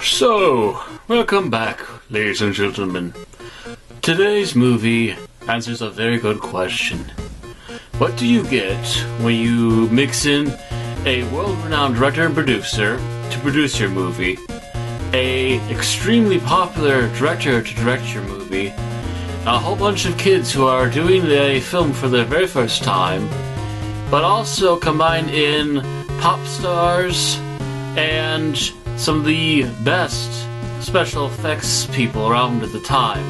So, welcome back, ladies and gentlemen. Today's movie answers a very good question. What do you get when you mix in a world-renowned director and producer to produce your movie, a extremely popular director to direct your movie, a whole bunch of kids who are doing a film for their very first time, but also combine in pop stars and some of the best special effects people around at the time,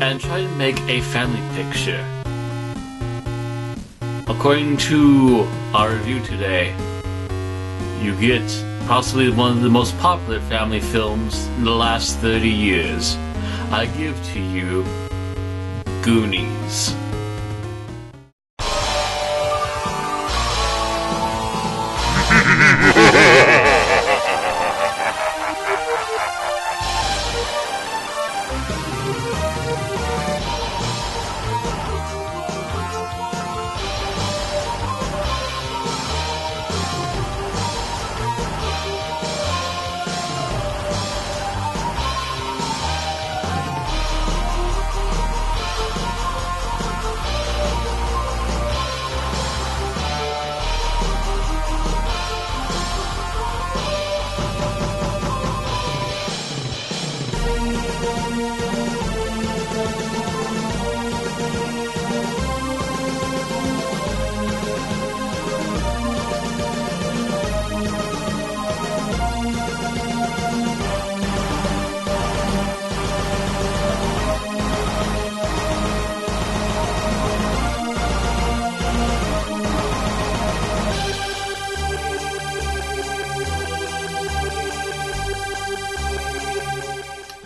and try to make a family picture? According to our review today, you get possibly one of the most popular family films in the last 30 years. I give to you Goonies.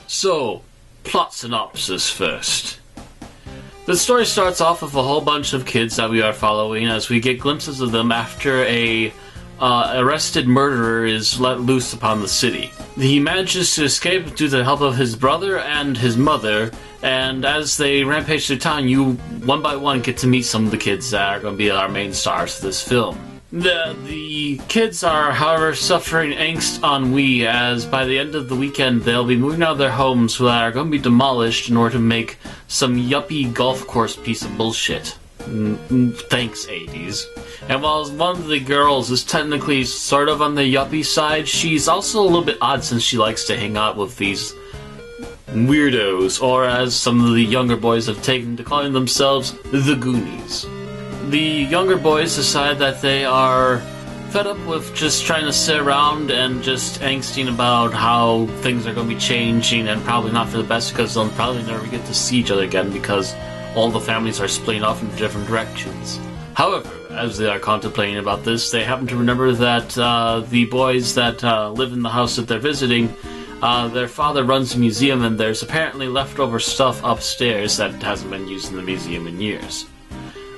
So, plot synopsis first. The story starts off with a whole bunch of kids that we are following as we get glimpses of them after a arrested murderer is let loose upon the city. He manages to escape due to the help of his brother and his mother, and as they rampage through town, you one by one get to meet some of the kids that are going to be our main stars for this film. The kids are, however, suffering angst ennui, as by the end of the weekend they'll be moving out of their homes that are going to be demolished in order to make some yuppie golf course piece of bullshit. Thanks, 80s. And while one of the girls is technically sort of on the yuppie side, she's also a little bit odd since she likes to hang out with these weirdos, or as some of the younger boys have taken to calling themselves, the Goonies. The younger boys decide that they are fed up with just trying to sit around and just angsting about how things are going to be changing and probably not for the best, because they'll probably never get to see each other again because all the families are splitting off in different directions. However, as they are contemplating about this, they happen to remember that the boys that live in the house that they're visiting, their father runs a museum, and there's apparently leftover stuff upstairs that hasn't been used in the museum in years.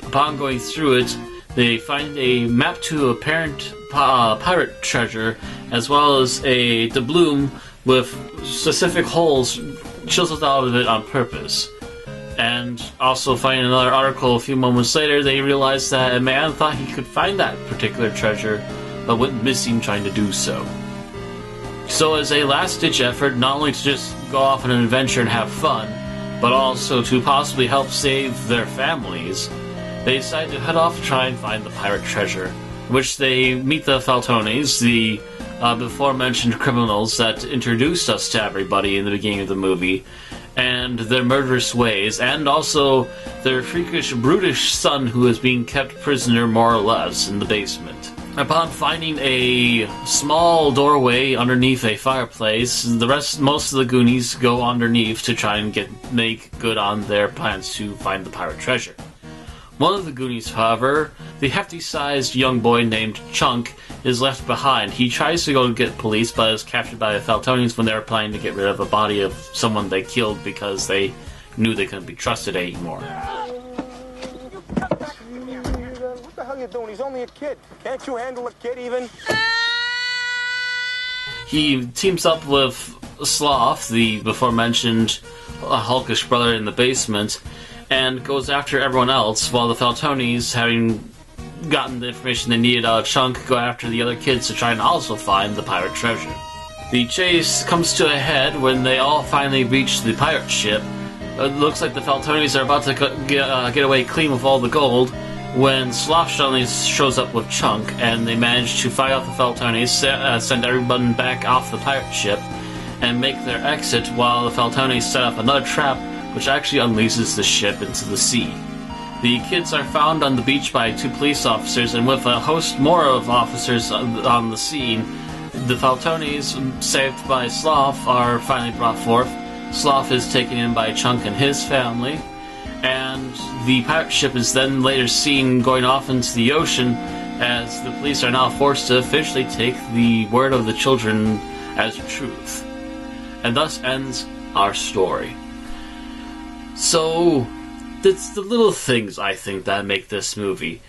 Upon going through it, they find a map to apparent pirate treasure, as well as a doubloon with specific holes chiseled out of it on purpose. And also finding another article a few moments later, they realize that a man thought he could find that particular treasure, but went missing trying to do so. So as a last-ditch effort, not only to just go off on an adventure and have fun, but also to possibly help save their families, they decide to head off to try and find the pirate treasure, which they meet the Faltones, the before-mentioned criminals that introduced us to everybody in the beginning of the movie, and their murderous ways, and also their freakish, brutish son who is being kept prisoner, more or less, in the basement. Upon finding a small doorway underneath a fireplace, most of the Goonies go underneath to try and make good on their plans to find the pirate treasure. One of the Goonies, however, the hefty-sized young boy named Chunk, is left behind. He tries to go get police, but is captured by the Faltonians when they were planning to get rid of a body of someone they killed because they knew they couldn't be trusted anymore. What the hell are you doing? He's only a kid. Can't you handle a kid even? He teams up with Sloth, the before-mentioned hulkish brother in the basement, and goes after everyone else, while the Faltones, having gotten the information they needed out of Chunk, go after the other kids to try and also find the pirate treasure. The chase comes to a head when they all finally reach the pirate ship. It looks like the Faltones are about to get away clean with all the gold, when Sloth suddenly shows up with Chunk, and they manage to fight off the Faltones, send everyone back off the pirate ship, and make their exit while the Faltones set up another trap, which actually unleashes the ship into the sea. The kids are found on the beach by 2 police officers, and with a host more of officers on the scene, the Faltones, saved by Sloth, are finally brought forth. Sloth is taken in by Chunk and his family, and the pirate ship is then later seen going off into the ocean, as the police are now forced to officially take the word of the children as truth. And thus ends our story. So, it's the little things, I think, that make this movie.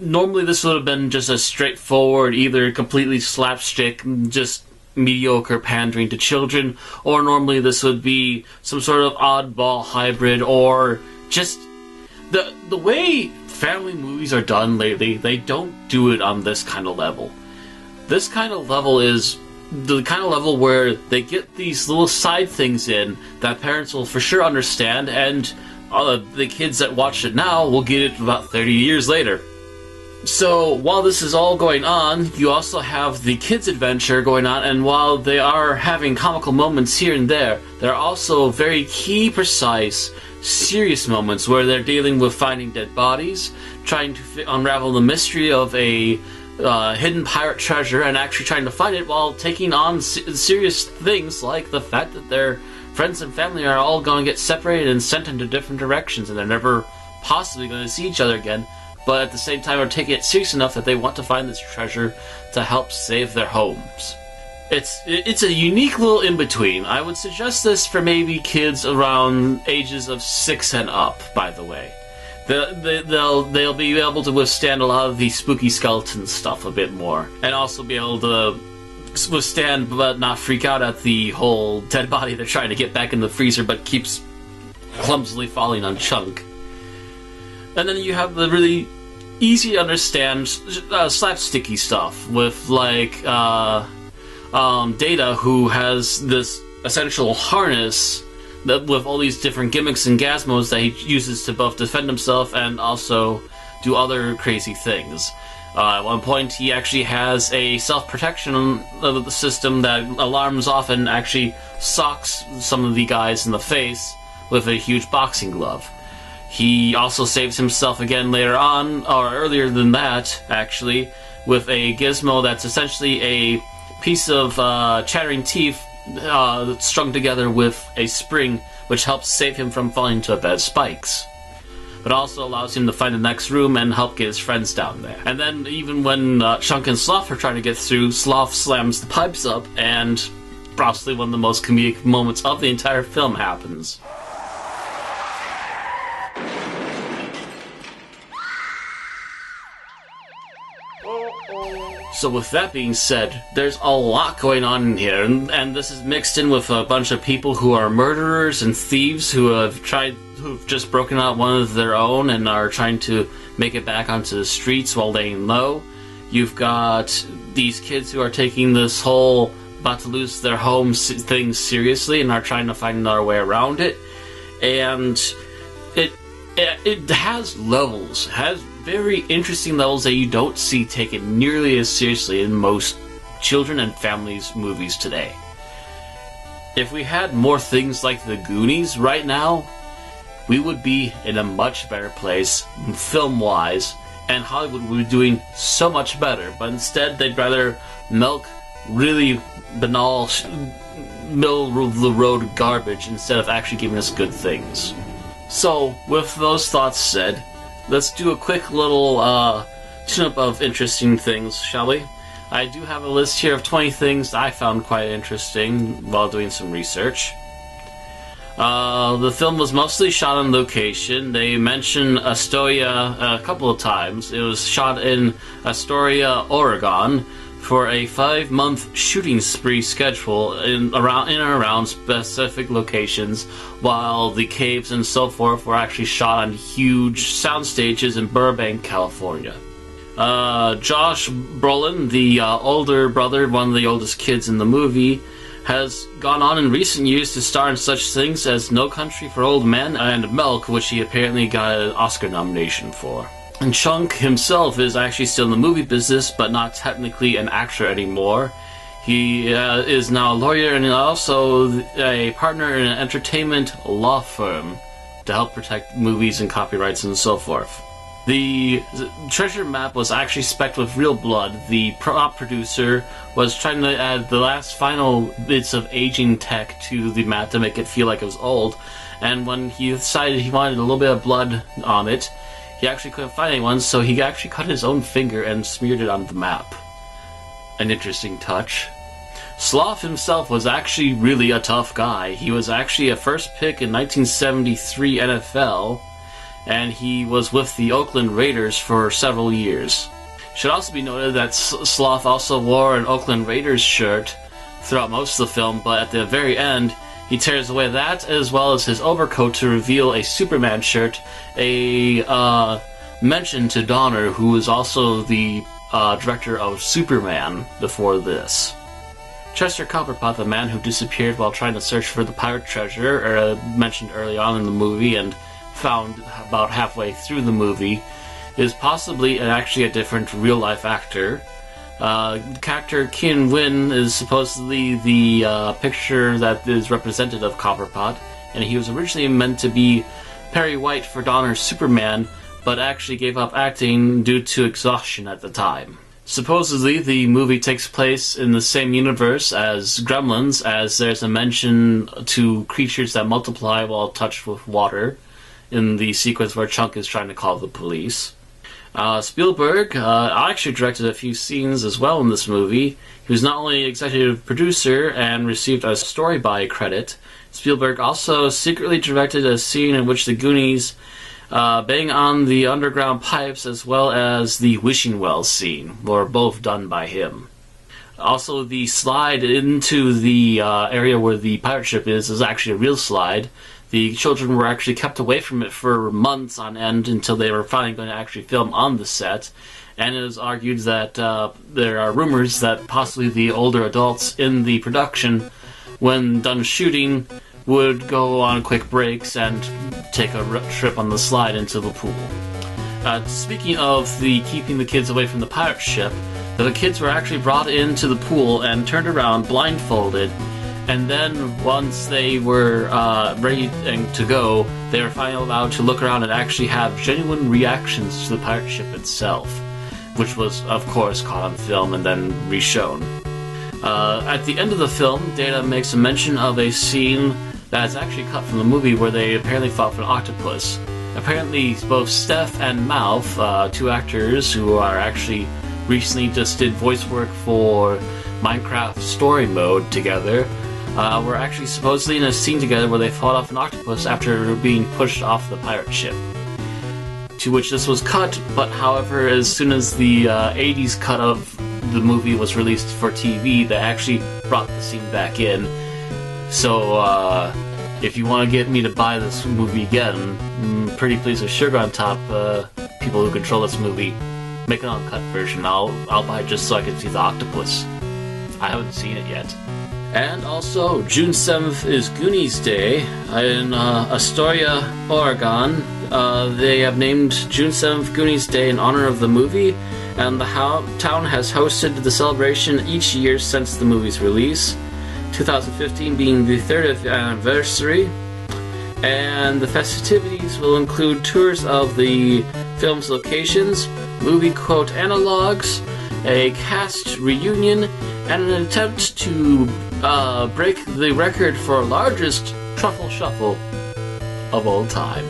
Normally this would have been just a straightforward, either completely slapstick, just mediocre pandering to children, or normally this would be some sort of oddball hybrid, or just the way family movies are done lately. They don't do it on this kind of level. This kind of level is the kind of level where they get these little side things in that parents will for sure understand, and the kids that watch it now will get it about 30 years later. So, while this is all going on, you also have the kids' adventure going on, and while they are having comical moments here and there are also very key, precise, serious moments where they're dealing with finding dead bodies, trying to unravel the mystery of a hidden pirate treasure, and actually trying to find it while taking on serious things like the fact that their friends and family are all going to get separated and sent into different directions, and they're never possibly going to see each other again, but at the same time are taking it serious enough that they want to find this treasure to help save their homes. It's a unique little in-between. I would suggest this for maybe kids around ages of 6 and up, by the way. They'll be able to withstand a lot of the spooky skeleton stuff a bit more, and also be able to withstand but not freak out at the whole dead body they're trying to get back in the freezer but keeps clumsily falling on Chunk. And then you have the really easy to understand slapsticky stuff with like Data, who has this essential harness that with all these different gimmicks and gizmos that he uses to both defend himself and also do other crazy things. At one point, he actually has a self-protection system that alarms off and actually socks some of the guys in the face with a huge boxing glove. He also saves himself again later on, or earlier than that, actually, with a gizmo that's essentially a piece of chattering teeth strung together with a spring, which helps save him from falling into a bed of spikes, but also allows him to find the next room and help get his friends down there. And then even when Chunk and Sloth are trying to get through, Sloth slams the pipes up, and possibly one of the most comedic moments of the entire film happens. So with that being said, there's a lot going on in here, and this is mixed in with a bunch of people who are murderers and thieves who've just broken out one of their own and are trying to make it back onto the streets while laying low. You've got these kids who are taking this whole about to lose their home thing seriously and are trying to find another way around it. And it has levels, has very interesting levels that you don't see taken nearly as seriously in most children and families movies today. If we had more things like the Goonies right now, we would be in a much better place film-wise, and Hollywood would be doing so much better. But instead, they'd rather milk really banal, middle-of-the-road garbage instead of actually giving us good things. So, with those thoughts said, let's do a quick little tune-up of interesting things, shall we? I do have a list here of 20 things I found quite interesting while doing some research. The film was mostly shot on location. They mention Astoria a couple of times. It was shot in Astoria, Oregon, for a 5-month shooting spree schedule in and around specific locations, while the caves and so forth were actually shot on huge sound stages in Burbank, California. Josh Brolin, the older brother, one of the oldest kids in the movie, has gone on in recent years to star in such things as No Country for Old Men and Milk, which he apparently got an Oscar nomination for. And Chunk himself is actually still in the movie business, but not technically an actor anymore. He is now a lawyer and also a partner in an entertainment law firm to help protect movies and copyrights and so forth. The treasure map was actually specced with real blood. The prop producer was trying to add the last final bits of aging tech to the map to make it feel like it was old, and when he decided he wanted a little bit of blood on it, he actually couldn't find anyone, so he actually cut his own finger and smeared it on the map. An interesting touch. Sloth himself was actually really a tough guy. He was actually a first pick in 1973 NFL, and he was with the Oakland Raiders for several years. It should also be noted that Sloth also wore an Oakland Raiders shirt throughout most of the film, but at the very end, he tears away that as well as his overcoat to reveal a Superman shirt, a mention to Donner, who was also the director of Superman before this. Chester Copperpot, the man who disappeared while trying to search for the pirate treasure, mentioned early on in the movie and found about halfway through the movie, is possibly actually a different real-life actor. The character Kien Win is supposedly the picture that is representative of Copperpot, and he was originally meant to be Perry White for Donner's Superman, but actually gave up acting due to exhaustion at the time. Supposedly, the movie takes place in the same universe as Gremlins, as there's a mention to creatures that multiply while touched with water in the sequence where Chunk is trying to call the police. Spielberg actually directed a few scenes as well in this movie. He was not only executive producer and received a story by credit, Spielberg also secretly directed a scene in which the Goonies bang on the underground pipes as well as the wishing well scene were both done by him. Also, the slide into the area where the pirate ship is actually a real slide. The children were actually kept away from it for months on end until they were finally going to actually film on the set, and it is argued that there are rumors that possibly the older adults in the production, when done shooting, would go on quick breaks and take a trip on the slide into the pool. Speaking of the keeping the kids away from the pirate ship, the kids were actually brought into the pool and turned around blindfolded, and then once they were ready to go, they were finally allowed to look around and actually have genuine reactions to the pirate ship itself, which was, of course, caught on film and then reshown. At the end of the film, Data makes a mention of a scene that is actually cut from the movie where they apparently fought for an octopus. Apparently, both Steph and Mouth, two actors who are actually recently just did voice work for Minecraft Story Mode together, were actually supposedly in a scene together where they fought off an octopus after being pushed off the pirate ship. To which this was cut, but however, as soon as the 80s cut of the movie was released for TV, they actually brought the scene back in. So, if you want to get me to buy this movie again, pretty please with sugar on top, people who control this movie, make an uncut version. I'll buy it just so I can see the octopus. I haven't seen it yet. And also, June 7th is Goonies Day. In Astoria, Oregon, they have named June 7th Goonies Day in honor of the movie, and the town has hosted the celebration each year since the movie's release, 2015 being the 30th anniversary, and the festivities will include tours of the film's locations, movie quote analogs, a cast reunion, and an attempt to break the record for largest truffle shuffle of all time.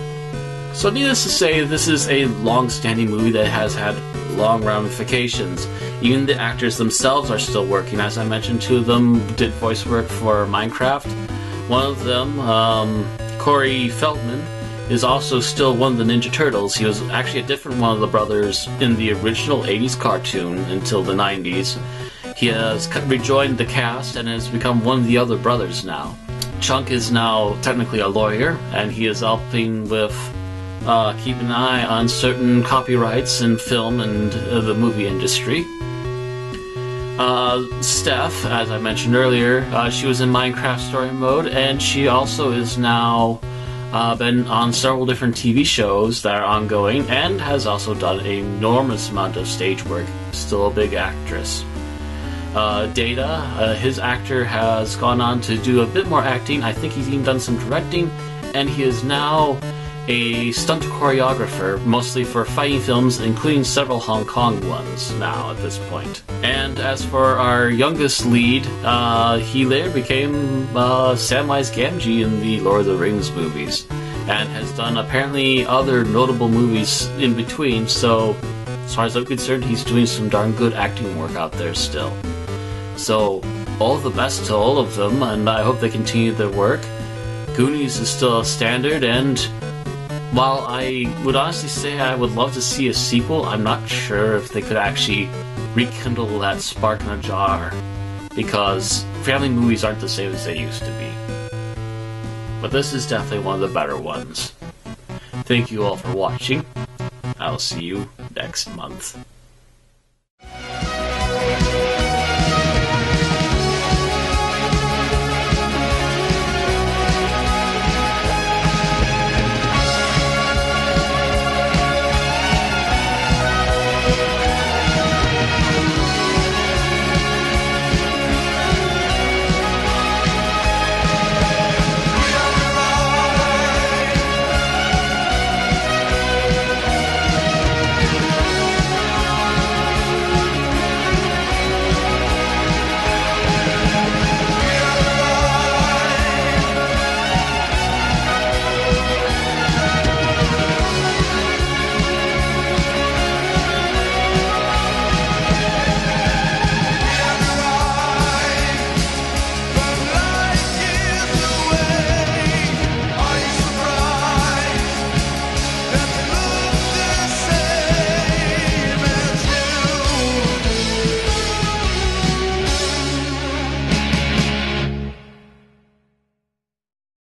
So needless to say, this is a long-standing movie that has had long ramifications. Even the actors themselves are still working. As I mentioned, two of them did voice work for Minecraft. One of them, Corey Feldman, is also still one of the Ninja Turtles. He was actually a different one of the brothers in the original 80s cartoon until the 90s. He has rejoined the cast and has become one of the other brothers now. Chunk is now technically a lawyer, and he is helping with keeping an eye on certain copyrights in film and the movie industry. Steph, as I mentioned earlier, she was in Minecraft story mode, and she also is now been on several different TV shows that are ongoing, and has also done an enormous amount of stage work. Still a big actress. Data, his actor has gone on to do a bit more acting. I think he's even done some directing, and he is now a stunt choreographer, mostly for fighting films, including several Hong Kong ones now at this point. And as for our youngest lead, he later became Samwise Gamgee in the Lord of the Rings movies, and has done apparently other notable movies in between, so as far as I'm concerned, he's doing some darn good acting work out there still. So, all the best to all of them, and I hope they continue their work. Goonies is still a standard, and while I would honestly say I would love to see a sequel, I'm not sure if they could actually rekindle that spark in a jar, because family movies aren't the same as they used to be. But this is definitely one of the better ones. Thank you all for watching. I'll see you next month.